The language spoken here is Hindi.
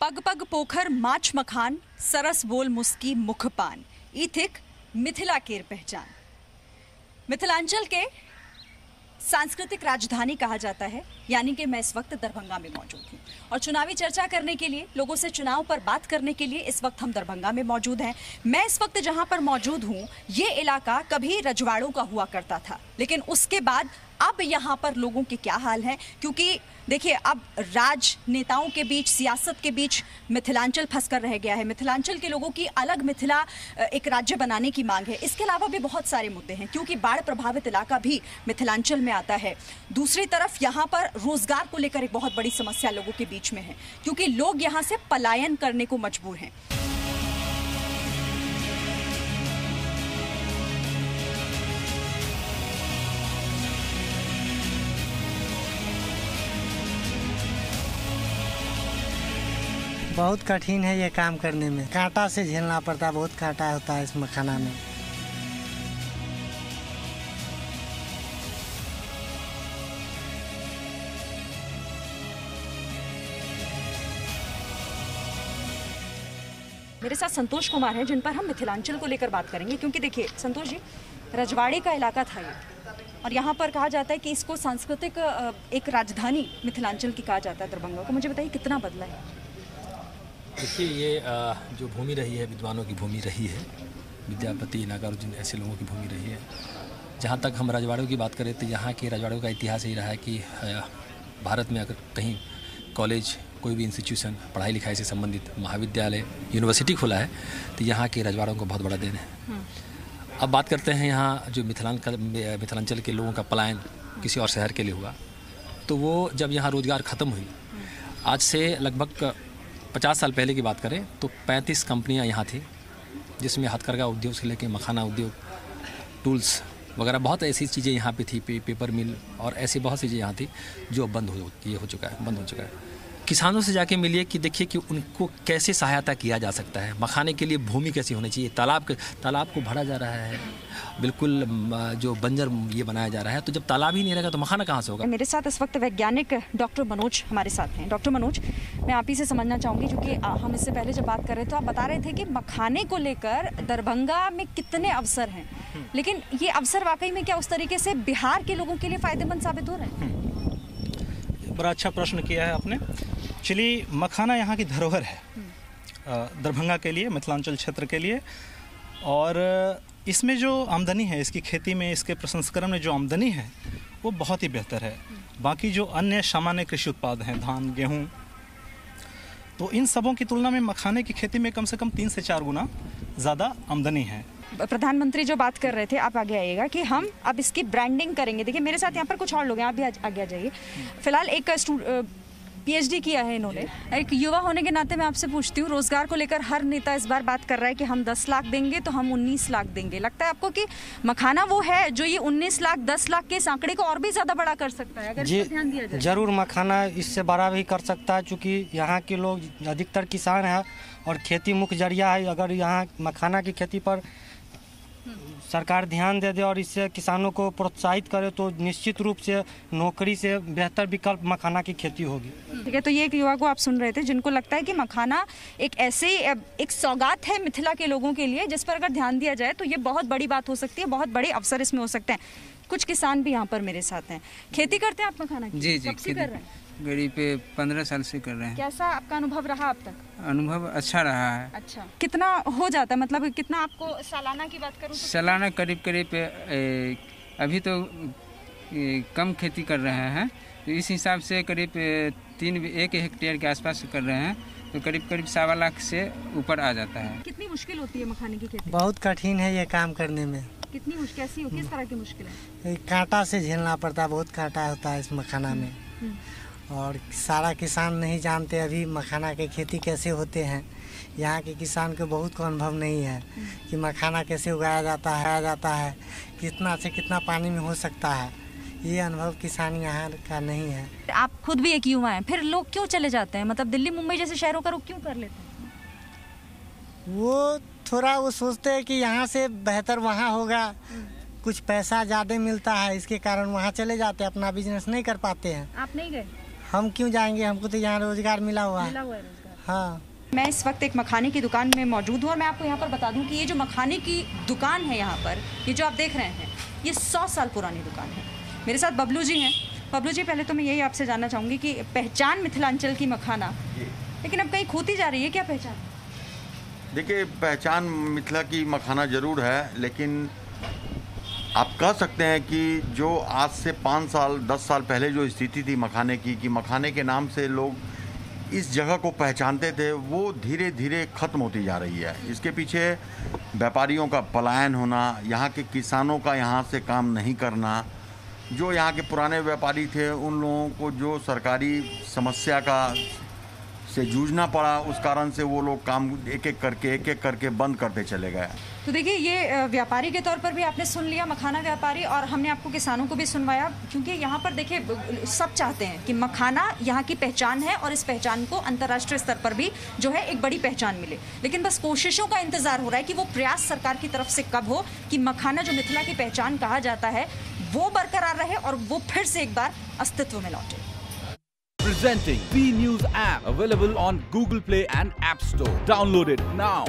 पग पग पोखर माछ मखान सरस बोल मुस्की मुखपान ईथिक मिथिला केर पहचान। मिथिलांचल के सांस्कृतिक राजधानी कहा जाता है, यानी कि मैं इस वक्त दरभंगा में मौजूद हूँ और चुनावी चर्चा करने के लिए, लोगों से चुनाव पर बात करने के लिए इस वक्त हम दरभंगा में मौजूद हैं। मैं इस वक्त जहाँ पर मौजूद हूँ, ये इलाका कभी रजवाड़ों का हुआ करता था, लेकिन उसके बाद अब यहाँ पर लोगों के क्या हाल हैं, क्योंकि देखिए अब राजनेताओं के बीच, सियासत के बीच मिथिलांचल फंस कर रह गया है। मिथिलांचल के लोगों की अलग मिथिला एक राज्य बनाने की मांग है। इसके अलावा भी बहुत सारे मुद्दे हैं, क्योंकि बाढ़ प्रभावित इलाका भी मिथिलांचल में आता है। दूसरी तरफ यहाँ पर रोजगार को लेकर एक बहुत बड़ी समस्या लोगों के बीच में है, क्योंकि लोग यहाँ से पलायन करने को मजबूर हैं। बहुत कठिन है ये काम करने में, कांटा से झेलना पड़ता है, बहुत कांटा होता है इस मखाना में। मेरे साथ संतोष कुमार हैं, जिन पर हम मिथिलांचल को लेकर बात करेंगे, क्योंकि देखिए संतोष जी, रजवाड़े का इलाका था ये, और यहाँ पर कहा जाता है कि इसको सांस्कृतिक एक राजधानी मिथिलांचल की कहा जाता है दरभंगा को। मुझे बताइए कितना बदला है? देखिए, ये जो भूमि रही है, विद्वानों की भूमि रही है, विद्यापति, नागार्जुन ऐसे लोगों की भूमि रही है। जहाँ तक हम रजवाड़ों की बात करें तो यहाँ के रजवाड़ों का इतिहास यही रहा है कि भारत में अगर कहीं कॉलेज, कोई भी इंस्टीट्यूशन, पढ़ाई लिखाई से संबंधित महाविद्यालय, यूनिवर्सिटी खुला है तो यहाँ के रजवाड़ों को बहुत बड़ा देन है। अब बात करते हैं यहाँ जो मिथिलांचल के लोगों का पलायन किसी और शहर के लिए हुआ, तो वो जब यहाँ रोज़गार ख़त्म हुई, आज से लगभग 50 साल पहले की बात करें तो 35 कंपनियां यहाँ थी, जिसमें हथकरघा उद्योग से लेकर मखाना उद्योग, टूल्स वगैरह बहुत ऐसी चीज़ें यहाँ पे थी, पेपर मिल और ऐसी बहुत सी चीज़ें यहाँ थी, जो बंद हो चुका है। किसानों से जाके मिलिए कि देखिए कि उनको कैसे सहायता किया जा सकता है, मखाने के लिए भूमि कैसी होनी चाहिए, तालाब को भरा जा रहा है, बिल्कुल जो बंजर ये बनाया जा रहा है, तो जब तालाब ही नहीं रहेगा तो मखाना कहाँ से होगा। मेरे साथ इस वक्त वैज्ञानिक डॉक्टर मनोज हमारे साथ हैं। डॉक्टर मनोज, मैं आप ही से समझना चाहूँगी, क्योंकि हम इससे पहले जब बात कर रहे थे तो आप बता रहे थे कि मखाने को लेकर दरभंगा में कितने अवसर हैं, लेकिन ये अवसर वाकई में क्या उस तरीके से बिहार के लोगों के लिए फ़ायदेमंद साबित हो रहे हैं? बड़ा अच्छा प्रश्न किया है आपने। चलिए, मखाना यहाँ की धरोहर है दरभंगा के लिए, मिथिलांचल क्षेत्र के लिए, और इसमें जो आमदनी है, इसकी खेती में, इसके प्रसंस्करण में जो आमदनी है वो बहुत ही बेहतर है। बाकी जो अन्य सामान्य कृषि उत्पाद हैं, धान, गेहूँ, तो इन सबों की तुलना में मखाने की खेती में कम से कम 3 से 4 गुना ज़्यादा आमदनी है। प्रधानमंत्री जो बात कर रहे थे, आप आगे आइएगा कि हम अब इसकी ब्रांडिंग करेंगे। देखिए मेरे साथ यहाँ पर कुछ और लोग हैं, आप भी आगे आ जाइए। फिलहाल एक PhD किया है इन्होंने। एक युवा होने के नाते मैं आपसे पूछती हूँ, रोजगार को लेकर हर नेता इस बार बात कर रहा है कि हम 10 लाख देंगे तो हम 19 लाख देंगे। लगता है आपको कि मखाना वो है जो ये 19 लाख 10 लाख के आंकड़े को और भी ज्यादा बड़ा कर सकता है, अगर इस पर ध्यान दिया जाए? जरूर, मखाना इससे बड़ा भी कर सकता है, क्योंकि यहाँ के लोग अधिकतर किसान हैं और खेती मुख्य जरिया है। अगर यहाँ मखाना की खेती पर सरकार ध्यान दे दे और इससे किसानों को प्रोत्साहित करे तो निश्चित रूप से नौकरी से बेहतर विकल्प मखाना की खेती होगी। ठीक है, तो ये एक युवा को आप सुन रहे थे जिनको लगता है कि मखाना एक ऐसे एक सौगात है मिथिला के लोगों के लिए, जिस पर अगर ध्यान दिया जाए तो ये बहुत बड़ी बात हो सकती है, बहुत बड़े अवसर इसमें हो सकते हैं। कुछ किसान भी यहाँ पर मेरे साथ हैं। खेती करते हैं आप मखाना की? जी, कर रहे हैं। करीब 15 साल से कर रहे हैं। कैसा आपका अनुभव रहा अब तक? अनुभव अच्छा रहा है। अच्छा, कितना हो जाता है, मतलब कितना आपको सालाना की बात करूं तो? सालाना करीब अभी तो कम खेती कर रहे हैं, तो इस हिसाब से करीब 1 हेक्टेयर के आसपास कर रहे हैं, तो करीब 1.25 लाख से ऊपर आ जाता है। कितनी मुश्किल होती है मखाने की खेती? बहुत कठिन है ये काम करने में। कितनी मुश्किल, कैसी हो, किस तरह की मुश्किल है? कांटा से झेलना पड़ता है, बहुत कांटा होता है इस मखाना में, और सारा किसान नहीं जानते अभी मखाना की खेती कैसे होते हैं। यहाँ के किसान को बहुत को अनुभव नहीं है कि मखाना कैसे उगाया जाता है, कितना से कितना पानी में हो सकता है, ये अनुभव किसान यहाँ का नहीं है। आप खुद भी एक युवा हैं, फिर लोग क्यों चले जाते हैं, मतलब दिल्ली मुंबई जैसे शहरों का रुख क्यों कर लेते हैं? वो थोड़ा वो सोचते हैं कि यहाँ से बेहतर वहाँ होगा, कुछ पैसा ज़्यादा मिलता है, इसके कारण वहाँ चले जाते हैं, अपना बिजनेस नहीं कर पाते हैं। आप नहीं गए? हम क्यों जाएंगे, हमको तो यहाँ रोजगार मिला हुआ है। हाँ। मैं इस वक्त एक मखाने की दुकान में मौजूद हूँ और मैं आपको यहाँ पर बता दूँ कि ये जो मखाने की दुकान है यहाँ पर, ये जो आप देख रहे हैं, ये 100 साल पुरानी दुकान है। मेरे साथ बबलू जी हैं। बबलू जी, पहले तो मैं यही आपसे जानना चाहूँगी कि पहचान मिथिलांचल की मखाना, लेकिन अब कहीं खोती जा रही है क्या पहचान? देखिए, पहचान मिथिला की मखाना ज़रूर है, लेकिन आप कह सकते हैं कि जो आज से 5 साल 10 साल पहले जो स्थिति थी मखाने की, कि मखाने के नाम से लोग इस जगह को पहचानते थे, वो धीरे धीरे ख़त्म होती जा रही है। इसके पीछे व्यापारियों का पलायन होना, यहाँ के किसानों का यहाँ से काम नहीं करना, जो यहाँ के पुराने व्यापारी थे उन लोगों को जो सरकारी समस्या का से जूझना पड़ा, उस कारण से वो लोग काम एक एक करके बंद करते चले गए। तो देखिए, ये व्यापारी के तौर पर भी आपने सुन लिया, मखाना व्यापारी, और हमने आपको किसानों को भी सुनवाया, क्योंकि यहाँ पर देखिए सब चाहते हैं कि मखाना यहाँ की पहचान है और इस पहचान को अंतर्राष्ट्रीय स्तर पर भी जो है एक बड़ी पहचान मिले। लेकिन बस कोशिशों का इंतजार हो रहा है कि वो प्रयास सरकार की तरफ से कब हो कि मखाना जो मिथिला की पहचान कहा जाता है वो बरकरार रहे और वो फिर से एक बार अस्तित्व में लौटे। Presenting B News app, available on Google Play and App Store. Download it now.